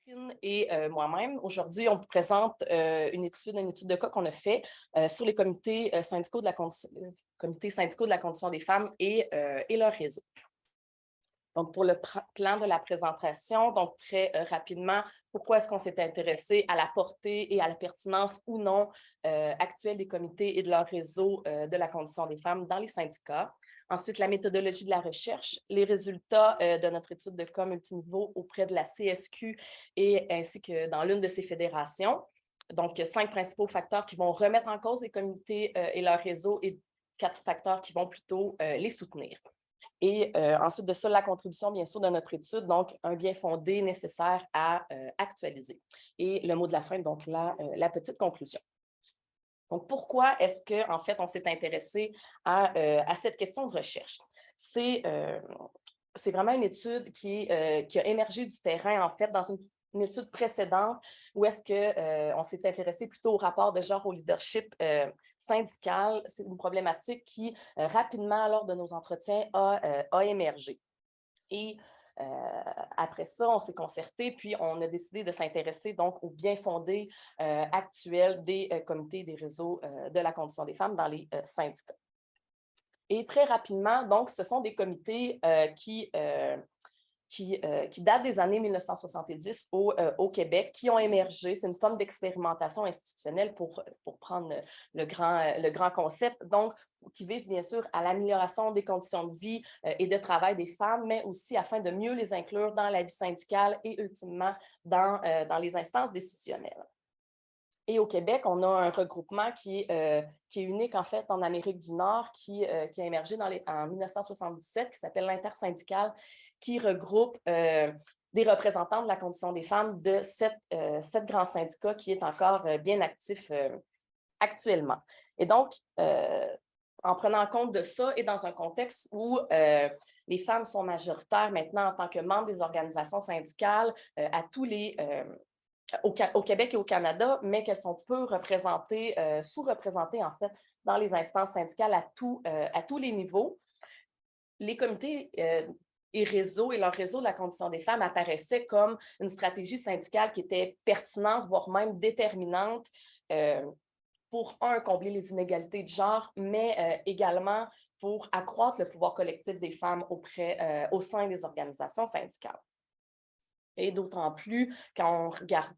Catherine et moi-même, aujourd'hui, on vous présente une étude de cas qu'on a fait sur les comités syndicaux de comités syndicaux de la condition des femmes et leur réseau. Donc, pour le plan de la présentation, donc très rapidement, pourquoi est-ce qu'on s'est intéressé à la portée et à la pertinence ou non actuelle des comités et de leur réseau de la condition des femmes dans les syndicats. Ensuite, la méthodologie de la recherche, les résultats de notre étude de cas multiniveau auprès de la CSQ et ainsi que dans l'une de ses fédérations. Donc, 5 principaux facteurs qui vont remettre en cause les comités et leur réseau et 4 facteurs qui vont plutôt les soutenir. Et ensuite de ça, la contribution, bien sûr, de notre étude, donc un bien fondé nécessaire à actualiser. Et le mot de la fin, donc la petite conclusion. Donc, pourquoi est-ce qu'en fait, on s'est intéressé à cette question de recherche? C'est vraiment une étude qui a émergé du terrain, en fait, dans une étude précédente où est-ce qu'on s'est intéressé plutôt au rapport de genre au leadership syndical. C'est une problématique qui, rapidement, lors de nos entretiens, a émergé. Et après ça, on s'est concerté, puis on a décidé de s'intéresser donc au bien fondé actuel des comités et des réseaux de la condition des femmes dans les syndicats. Et très rapidement, donc, ce sont des comités qui datent des années 1970 au Québec, qui ont émergé. C'est une forme d'expérimentation institutionnelle pour prendre le grand concept, donc qui vise bien sûr à l'amélioration des conditions de vie et de travail des femmes, mais aussi afin de mieux les inclure dans la vie syndicale et ultimement dans les instances décisionnelles. Et au Québec, on a un regroupement qui est unique en fait en Amérique du Nord, qui a émergé en 1977, qui s'appelle l'Intersyndicale, qui regroupe des représentants de la condition des femmes de 7 grands syndicats qui est encore bien actif actuellement. Et donc, en prenant compte de ça et dans un contexte où les femmes sont majoritaires maintenant en tant que membres des organisations syndicales à tous les au Québec et au Canada, mais qu'elles sont peu représentées, sous-représentées en fait, dans les instances syndicales à tous les niveaux. Les comités et réseaux et leur réseau de la condition des femmes apparaissaient comme une stratégie syndicale qui était pertinente, voire même déterminante pour, combler les inégalités de genre, mais également pour accroître le pouvoir collectif des femmes au sein des organisations syndicales. Et d'autant plus quand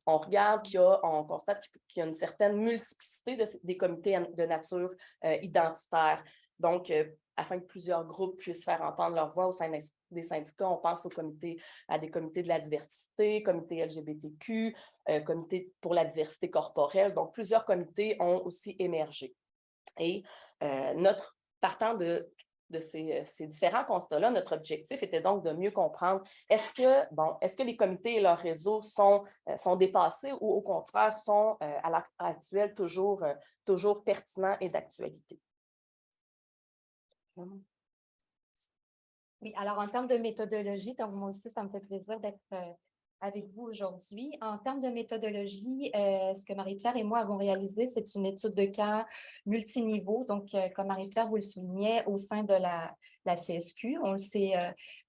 on regarde on constate qu'il y a une certaine multiplicité des comités de nature identitaire. Donc, afin que plusieurs groupes puissent faire entendre leur voix au sein des syndicats, on pense à des comités de la diversité, comités LGBTQ, comités pour la diversité corporelle. Donc, plusieurs comités ont aussi émergé. Et partant de ces différents constats-là, notre objectif était donc de mieux comprendre est-ce que les comités et leurs réseaux sont dépassés ou au contraire sont à l'heure actuelle toujours pertinents et d'actualité. Oui, alors en termes de méthodologie, donc moi aussi, ça me fait plaisir d'être avec vous aujourd'hui. En termes de méthodologie, ce que Marie-Pierre et moi avons réalisé, c'est une étude de cas multiniveau. Donc, comme Marie-Pierre vous le soulignait, au sein de la CSQ, on le sait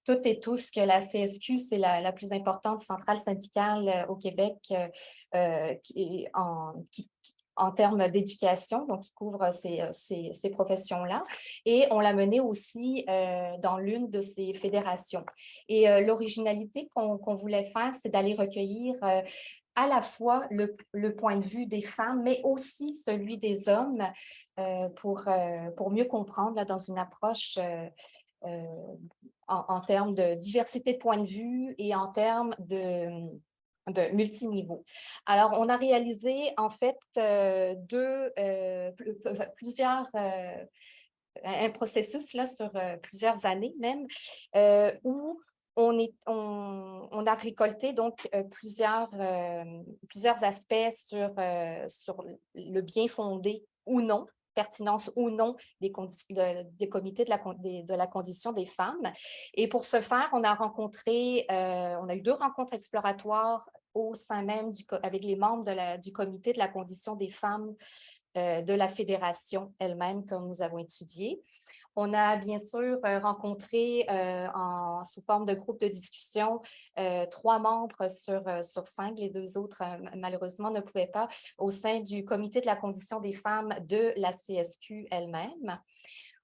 toutes et tous que la CSQ, c'est la plus importante centrale syndicale au Québec en termes d'éducation, donc qui couvre ces professions-là. Et on l'a mené aussi dans l'une de ces fédérations. Et l'originalité qu'on voulait faire, c'est d'aller recueillir à la fois le point de vue des femmes, mais aussi celui des hommes pour mieux comprendre là, dans une approche en termes de diversité de points de vue et en termes de multiniveau. Alors, on a réalisé en fait un processus là, sur plusieurs années même, où on a récolté donc plusieurs aspects sur le bien fondé ou non, pertinence ou non des comités de la condition des femmes. Et pour ce faire, on a eu 2 rencontres exploratoires au sein même avec les membres du comité de la condition des femmes de la fédération elle-même que nous avons étudiée. On a bien sûr rencontré sous forme de groupe de discussion 3 membres sur 5. Les 2 autres, malheureusement, ne pouvaient pas, au sein du comité de la condition des femmes de la CSQ elle-même.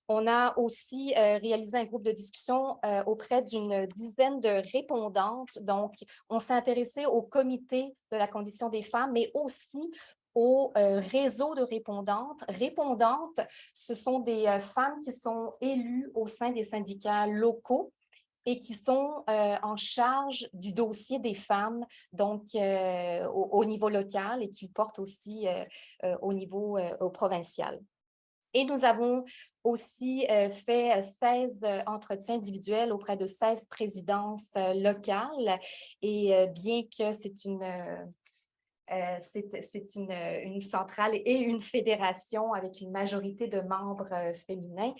On a aussi réalisé un groupe de discussion auprès d'une dizaine de répondantes. Donc, on s'est intéressé au comité de la condition des femmes, mais aussi au réseau de répondantes. Répondantes, ce sont des femmes qui sont élues au sein des syndicats locaux et qui sont en charge du dossier des femmes, donc au niveau local et qui le portent aussi au niveau provincial. Et nous avons aussi fait 16 entretiens individuels auprès de 16 présidences locales. Et bien que c'est une centrale et une fédération avec une majorité de membres féminins.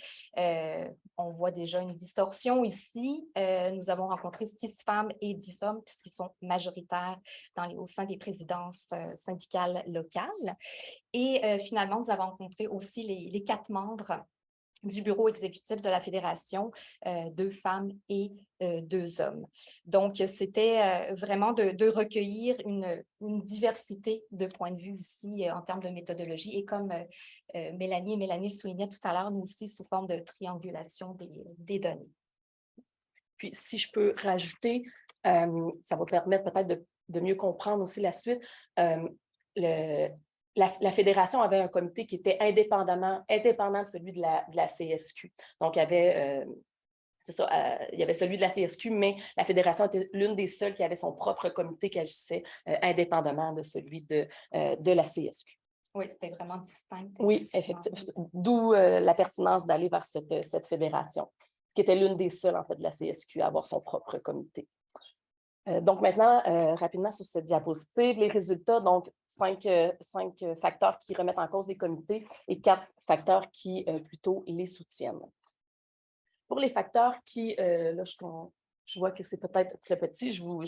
On voit déjà une distorsion ici. Nous avons rencontré 6 femmes et 10 hommes puisqu'ils sont majoritaires au sein des présidences syndicales locales. Et finalement, nous avons rencontré aussi les 4 membres du bureau exécutif de la Fédération, 2 femmes et 2 hommes. Donc, c'était vraiment de recueillir une diversité de points de vue ici en termes de méthodologie. Et comme Mélanie et Mélanie le soulignaient tout à l'heure, nous aussi sous forme de triangulation des données. Puis, si je peux rajouter, ça va permettre peut-être de mieux comprendre aussi la suite. La fédération avait un comité qui était indépendant de celui de la CSQ. Donc, il y avait, il y avait celui de la CSQ, mais la fédération était l'une des seules qui avait son propre comité qui agissait indépendamment de celui de la CSQ. Oui, c'était vraiment distinct. Oui, effectivement. D'où la pertinence d'aller vers cette fédération, qui était l'une des seules, en fait, de la CSQ à avoir son propre comité. Donc maintenant, rapidement sur cette diapositive, les résultats, donc 5 facteurs qui remettent en cause les comités et 4 facteurs qui plutôt les soutiennent. Pour les facteurs qui, là je vois que c'est peut-être très petit, je vous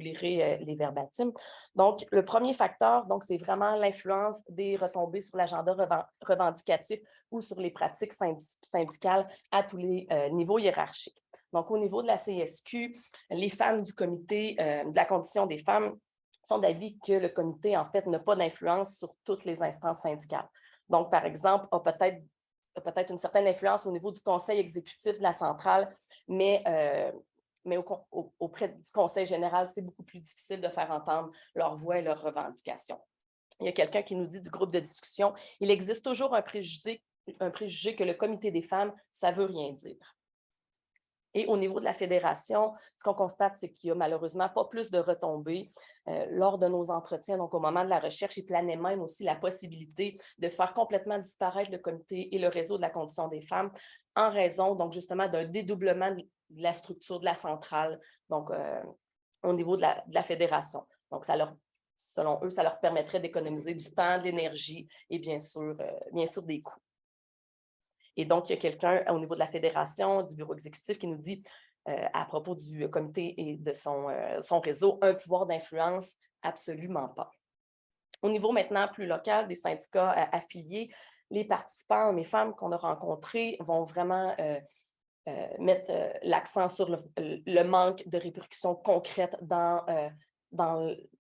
lirai les verbatims. Donc le premier facteur, c'est vraiment l'influence des retombées sur l'agenda revendicatif ou sur les pratiques syndicales à tous les niveaux hiérarchiques. Donc, au niveau de la CSQ, les femmes du comité de la condition des femmes sont d'avis que le comité, en fait, n'a pas d'influence sur toutes les instances syndicales. Donc, par exemple, a peut-être une certaine influence au niveau du conseil exécutif de la centrale, mais auprès du conseil général, c'est beaucoup plus difficile de faire entendre leur voix et leurs revendications. Il y a quelqu'un qui nous dit du groupe de discussion, il existe toujours un préjugé que le comité des femmes, ça ne veut rien dire. Et au niveau de la fédération, ce qu'on constate, c'est qu'il n'y a malheureusement pas plus de retombées lors de nos entretiens. Donc, au moment de la recherche, il planait même aussi la possibilité de faire complètement disparaître le comité et le réseau de la condition des femmes en raison, donc justement, d'un dédoublement de la structure de la centrale, donc au niveau de la fédération. Donc, selon eux, ça leur permettrait d'économiser du temps, de l'énergie et bien sûr des coûts. Et donc, il y a quelqu'un au niveau de la fédération, du bureau exécutif, qui nous dit, à propos du comité et de son réseau, un pouvoir d'influence, absolument pas. Au niveau maintenant plus local des syndicats affiliés, les participants, hommes et femmes qu'on a rencontrés, vont vraiment mettre l'accent sur le manque de répercussions concrètes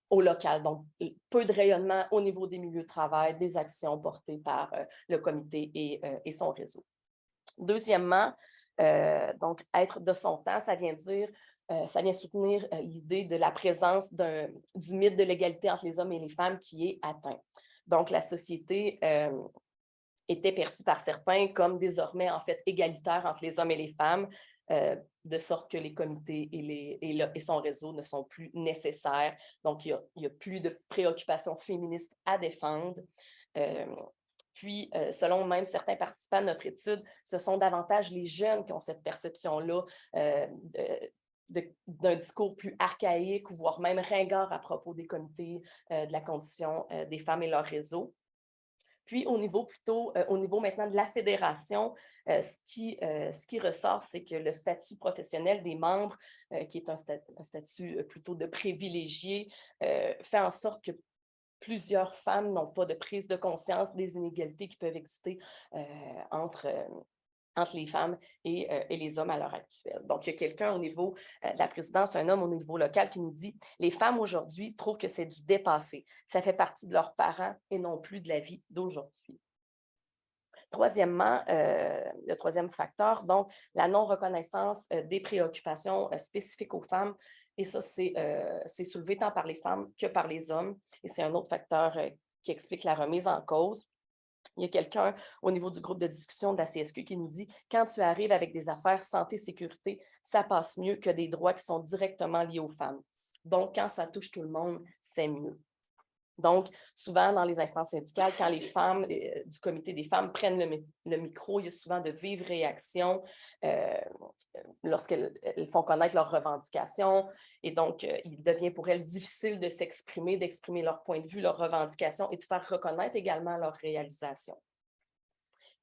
au local. Donc, peu de rayonnement au niveau des milieux de travail, des actions portées par le comité et son réseau. Deuxièmement, donc, être de son temps, ça vient soutenir l'idée de la présence du mythe de l'égalité entre les hommes et les femmes qui est atteint. Donc, la société était perçue par certains comme désormais, en fait, égalitaire entre les hommes et les femmes, de sorte que les comités et son réseau ne sont plus nécessaires. Donc, il y a plus de préoccupations féministes à défendre. Puis, selon même certains participants de notre étude, ce sont davantage les jeunes qui ont cette perception-là d'un discours plus archaïque, voire même ringard à propos des comités de la condition des femmes et leur réseau. Puis, au niveau maintenant de la fédération, ce qui ressort, c'est que le statut professionnel des membres, qui est un statut plutôt de privilégié, fait en sorte que plusieurs femmes n'ont pas de prise de conscience des inégalités qui peuvent exister entre entre les femmes et les hommes à l'heure actuelle. Donc, il y a quelqu'un au niveau de la présidence, un homme au niveau local qui nous dit « Les femmes aujourd'hui trouvent que c'est du dépassé. Ça fait partie de leurs parents et non plus de la vie d'aujourd'hui. » Troisièmement, le troisième facteur, donc la non-reconnaissance des préoccupations spécifiques aux femmes. Et ça, c'est soulevé tant par les femmes que par les hommes. Et c'est un autre facteur qui explique la remise en cause. Il y a quelqu'un au niveau du groupe de discussion de la CSQ qui nous dit « Quand tu arrives avec des affaires santé-sécurité, ça passe mieux que des droits qui sont directement liés aux femmes. Donc, quand ça touche tout le monde, c'est mieux. » Donc, souvent, dans les instances syndicales, quand les femmes du comité des femmes prennent le micro, il y a souvent de vives réactions lorsqu'elles font connaître leurs revendications. Et donc, il devient pour elles difficile de s'exprimer, d'exprimer leur point de vue, leurs revendications et de faire reconnaître également leurs réalisations.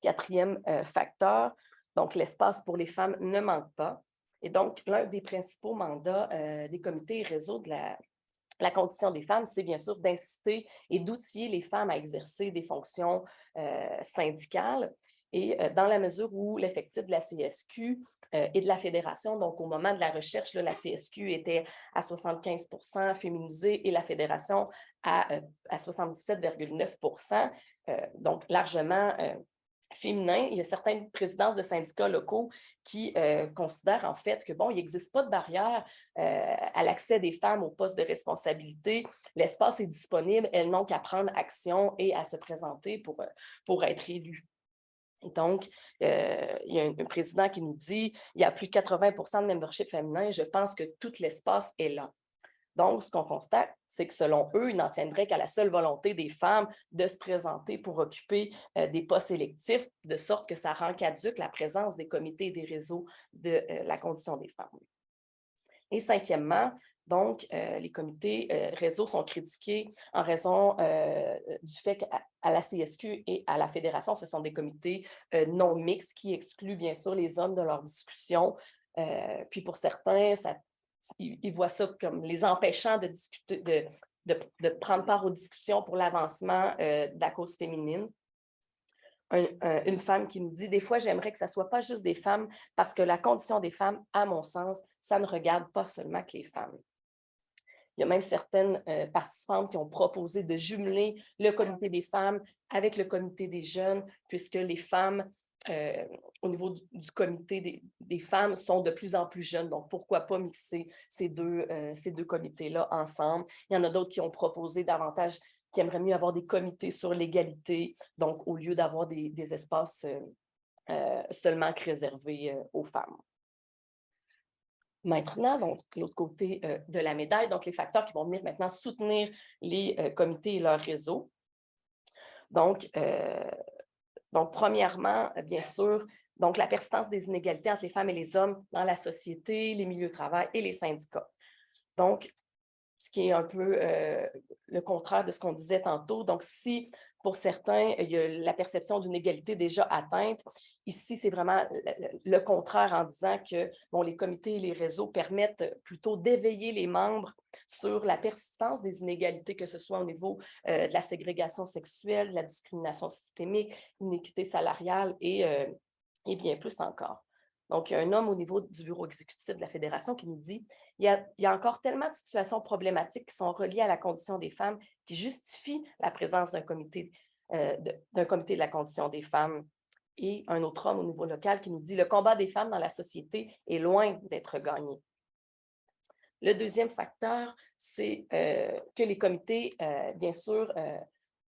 Quatrième facteur, donc l'espace pour les femmes ne manque pas. Et donc, l'un des principaux mandats des comités et réseaux de la condition des femmes, c'est bien sûr d'inciter et d'outiller les femmes à exercer des fonctions syndicales. Et dans la mesure où l'effectif de la CSQ et de la Fédération, donc au moment de la recherche, là, la CSQ était à 75% féminisée et la Fédération à 77,9%, donc largement féminin. Il y a certains présidents de syndicats locaux qui considèrent en fait que, bon, il n'existe pas de barrière à l'accès des femmes aux postes de responsabilité. L'espace est disponible, elles n'ont qu'à prendre action et à se présenter pour être élues. Et donc, il y a un président qui nous dit « Il y a plus de 80% de membership féminin, je pense que tout l'espace est là. » Donc, ce qu'on constate, c'est que selon eux, ils n'en tiendraient qu'à la seule volonté des femmes de se présenter pour occuper des postes électifs, de sorte que ça rend caduque la présence des comités et des réseaux de la condition des femmes. Et cinquièmement, donc, les comités réseaux sont critiqués en raison du fait qu'à la CSQ et à la Fédération, ce sont des comités non mixtes qui excluent bien sûr les hommes de leurs discussions. Puis pour certains, ils voient ça comme les empêchant de discuter, de prendre part aux discussions pour l'avancement de la cause féminine. Une femme qui me dit « Des fois, j'aimerais que ça ne soit pas juste des femmes parce que la condition des femmes, à mon sens, ça ne regarde pas seulement que les femmes. » Il y a même certaines participantes qui ont proposé de jumeler le comité des femmes avec le comité des jeunes, puisque les femmes, au niveau du comité des femmes, sont de plus en plus jeunes. Donc, pourquoi pas mixer ces deux comités-là ensemble? Il y en a d'autres qui ont proposé davantage, qui aimeraient mieux avoir des comités sur l'égalité, donc au lieu d'avoir des espaces seulement réservés aux femmes. Maintenant, donc, l'autre côté de la médaille, donc les facteurs qui vont venir maintenant soutenir les comités et leurs réseaux. Donc, premièrement, bien sûr, donc la persistance des inégalités entre les femmes et les hommes dans la société, les milieux de travail et les syndicats. Donc, ce qui est un peu le contraire de ce qu'on disait tantôt. Donc, si pour certains, il y a la perception d'une égalité déjà atteinte, ici, c'est vraiment le contraire en disant que bon, les comités et les réseaux permettent plutôt d'éveiller les membres sur la persistance des inégalités, que ce soit au niveau de la ségrégation sexuelle, de la discrimination systémique, l'inéquité salariale et bien plus encore. Donc, il y a un homme au niveau du bureau exécutif de la Fédération qui nous dit « Il y a encore tellement de situations problématiques qui sont reliées à la condition des femmes qui justifient la présence d'un comité de la condition des femmes. » Et un autre homme au niveau local qui nous dit « Le combat des femmes dans la société est loin d'être gagné. » Le deuxième facteur, c'est que les comités, bien sûr,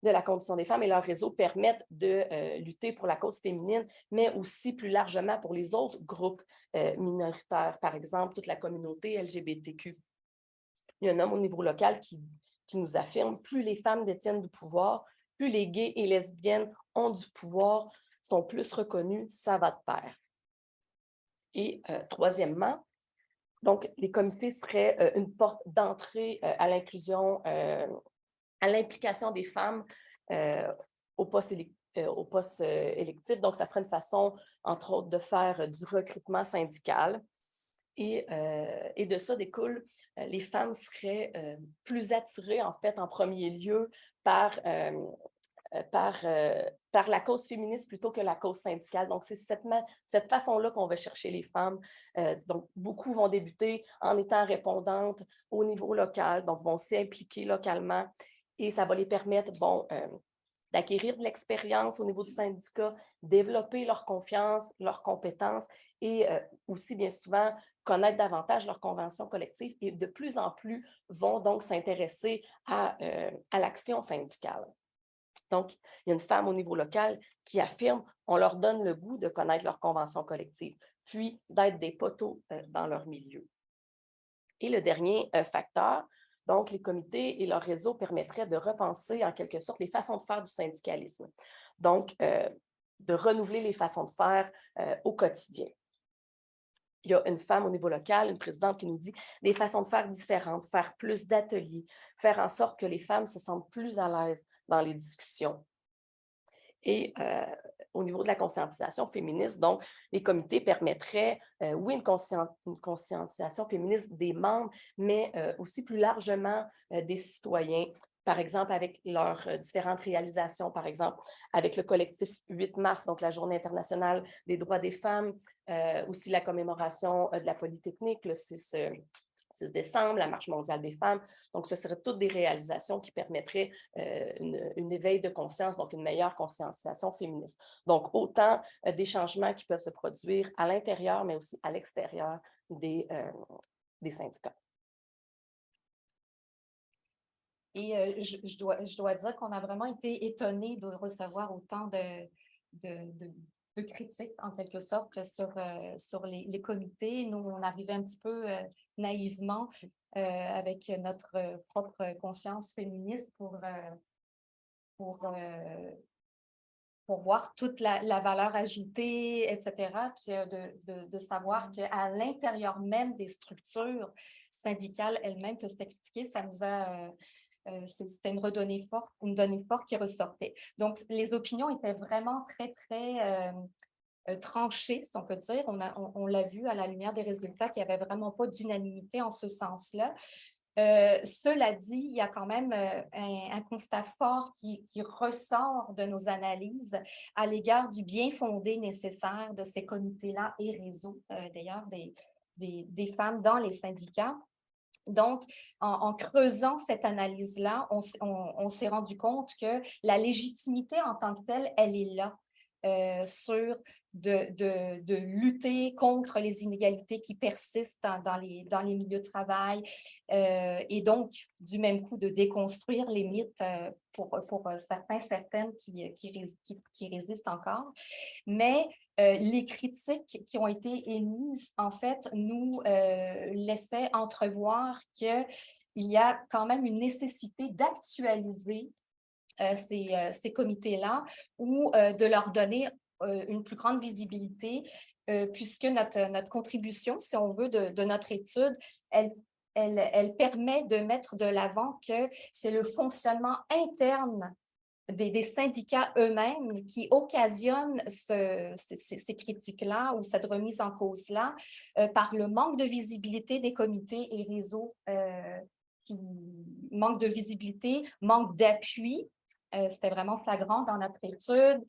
de la condition des femmes et leurs réseaux permettent de lutter pour la cause féminine, mais aussi plus largement pour les autres groupes minoritaires, par exemple, toute la communauté LGBTQ. Il y a un homme au niveau local qui nous affirme « Plus les femmes détiennent du pouvoir, plus les gays et lesbiennes ont du pouvoir, sont plus reconnus, ça va de pair. » Et troisièmement, donc, les comités seraient une porte d'entrée à l'inclusion, à l'implication des femmes au poste électif. Donc, ça serait une façon, entre autres, de faire du recrutement syndical. Et de ça découle, les femmes seraient plus attirées, en fait, en premier lieu, par faire la cause féministe plutôt que la cause syndicale. Donc, c'est cette façon-là qu'on va chercher les femmes. Donc, beaucoup vont débuter en étant répondantes au niveau local, donc vont s'impliquer localement et ça va les permettre, d'acquérir de l'expérience au niveau du syndicat, développer leur confiance, leurs compétences et aussi, bien souvent, connaître davantage leurs conventions collectives et de plus en plus vont donc s'intéresser à l'action syndicale. Donc, il y a une femme au niveau local qui affirme on leur donne le goût de connaître leurs conventions collectives, puis d'être des poteaux dans leur milieu. Et le dernier facteur, donc les comités et leur réseau permettraient de repenser en quelque sorte les façons de faire du syndicalisme. Donc, de renouveler les façons de faire au quotidien. Il y a une femme au niveau local, une présidente qui nous dit des façons de faire différentes, faire plus d'ateliers, faire en sorte que les femmes se sentent plus à l'aise dans les discussions. Et au niveau de la conscientisation féministe, donc, les comités permettraient, oui, une conscientisation féministe des membres, mais aussi plus largement des citoyens, par exemple avec leurs différentes réalisations, par exemple avec le collectif 8 mars, donc la Journée internationale des droits des femmes, aussi la commémoration de la Polytechnique, le 6 décembre, la Marche mondiale des femmes. Donc, ce seraient toutes des réalisations qui permettraient une éveil de conscience, donc une meilleure conscientisation féministe. Donc, autant des changements qui peuvent se produire à l'intérieur, mais aussi à l'extérieur des syndicats. Et je dois dire qu'on a vraiment été étonnés de recevoir autant de critiques, en quelque sorte, sur les comités. Nous, on arrivait un petit peu naïvement avec notre propre conscience féministe pour voir toute la valeur ajoutée, etc., puis de savoir qu'à l'intérieur même des structures syndicales elles-mêmes que c'était critiqué, ça nous a... c'était une donnée forte qui ressortait. Donc, les opinions étaient vraiment très, très tranchées, si on peut dire. On l'a vu à la lumière des résultats qu'il n'y avait vraiment pas d'unanimité en ce sens-là. Cela dit, il y a quand même un constat fort qui ressort de nos analyses à l'égard du bien fondé nécessaire de ces comités-là et réseaux, d'ailleurs, des femmes dans les syndicats. Donc, en creusant cette analyse-là, on s'est rendu compte que la légitimité en tant que telle, elle est là. De lutter contre les inégalités qui persistent dans les milieux de travail et donc, du même coup, de déconstruire les mythes pour certains, certaines qui résistent encore. Mais les critiques qui ont été émises, en fait, nous laissaient entrevoir qu'il y a quand même une nécessité d'actualiser ces comités-là ou de leur donner une plus grande visibilité, puisque notre contribution, si on veut, de notre étude, elle permet de mettre de l'avant que c'est le fonctionnement interne des syndicats eux-mêmes qui occasionnent ces critiques-là ou cette remise en cause-là par le manque de visibilité des comités et réseaux qui manquent de visibilité, manque d'appui. C'était vraiment flagrant dans notre étude.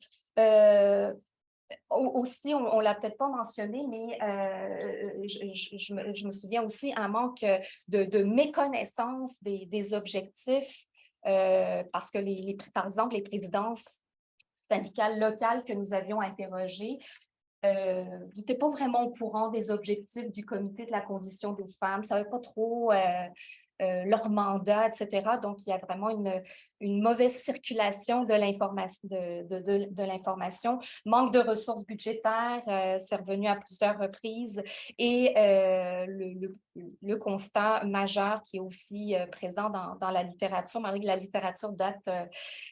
Aussi, on ne l'a peut-être pas mentionné, mais je me souviens aussi un manque de méconnaissance des objectifs parce que, par exemple, les présidences syndicales locales que nous avions interrogées n'étaient pas vraiment au courant des objectifs du Comité de la condition des femmes, ne savaient pas trop leur mandat, etc. Donc, il y a vraiment une mauvaise circulation de l'information, manque de ressources budgétaires, c'est revenu à plusieurs reprises, et le constat majeur qui est aussi présent dans la littérature, malgré que la littérature date,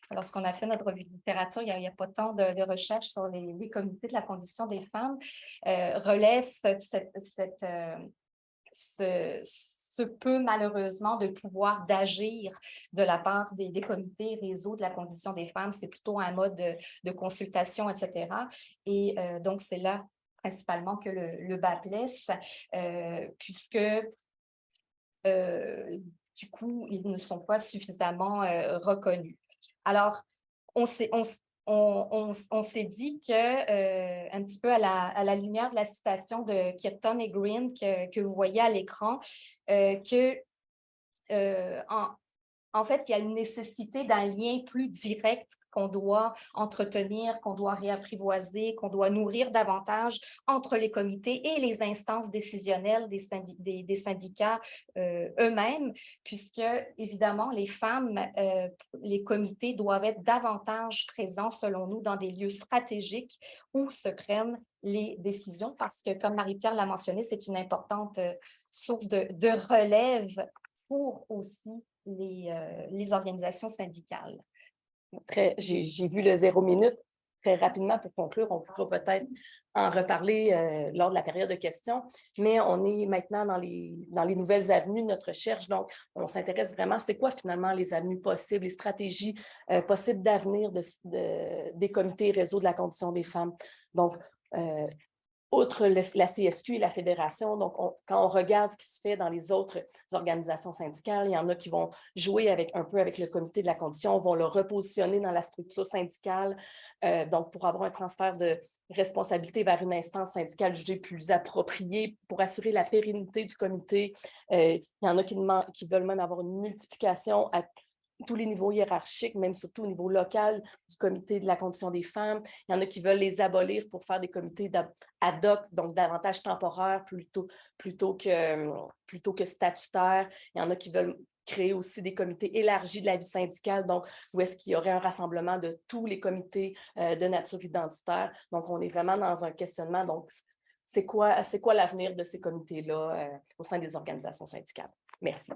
lorsqu'on a fait notre revue de littérature, il n'y a pas tant de recherches sur les comités de la condition des femmes, relève ce peu malheureusement de pouvoir d'agir de la part des comités réseaux de la condition des femmes. C'est plutôt un mode de consultation, etc. Et donc, c'est là principalement que le bât blesse, puisque du coup, ils ne sont pas suffisamment reconnus. Alors, on s'est dit que, un petit peu à la lumière de la citation de Kirton et Green que vous voyez à l'écran, que en fait, il y a une nécessité d'un lien plus direct qu'on doit entretenir, qu'on doit réapprivoiser, qu'on doit nourrir davantage entre les comités et les instances décisionnelles des syndicats eux-mêmes, puisque, évidemment, les femmes, les comités doivent être davantage présents, selon nous, dans des lieux stratégiques où se prennent les décisions, parce que, comme Marie-Pierre l'a mentionné, c'est une importante source de relève pour aussi les organisations syndicales. J'ai vu le 0 minute. Très rapidement, pour conclure, on pourra peut-être en reparler lors de la période de questions, mais on est maintenant dans les nouvelles avenues de notre recherche. Donc, on s'intéresse vraiment, c'est quoi finalement les avenues possibles, les stratégies possibles d'avenir des comités et réseaux de la condition des femmes. Donc, outre la CSQ et la Fédération, donc quand on regarde ce qui se fait dans les autres organisations syndicales, il y en a qui vont jouer un peu avec le comité de la condition, vont le repositionner dans la structure syndicale, donc pour avoir un transfert de responsabilité vers une instance syndicale jugée plus appropriée pour assurer la pérennité du comité. Il y en a qui veulent même avoir une multiplication à tous les niveaux hiérarchiques, même surtout au niveau local du comité de la condition des femmes. Il y en a qui veulent les abolir pour faire des comités ad hoc, donc davantage temporaires plutôt que statutaires. Il y en a qui veulent créer aussi des comités élargis de la vie syndicale, donc où est-ce qu'il y aurait un rassemblement de tous les comités de nature identitaire. Donc, on est vraiment dans un questionnement. Donc, c'est quoi l'avenir de ces comités-là au sein des organisations syndicales? Merci.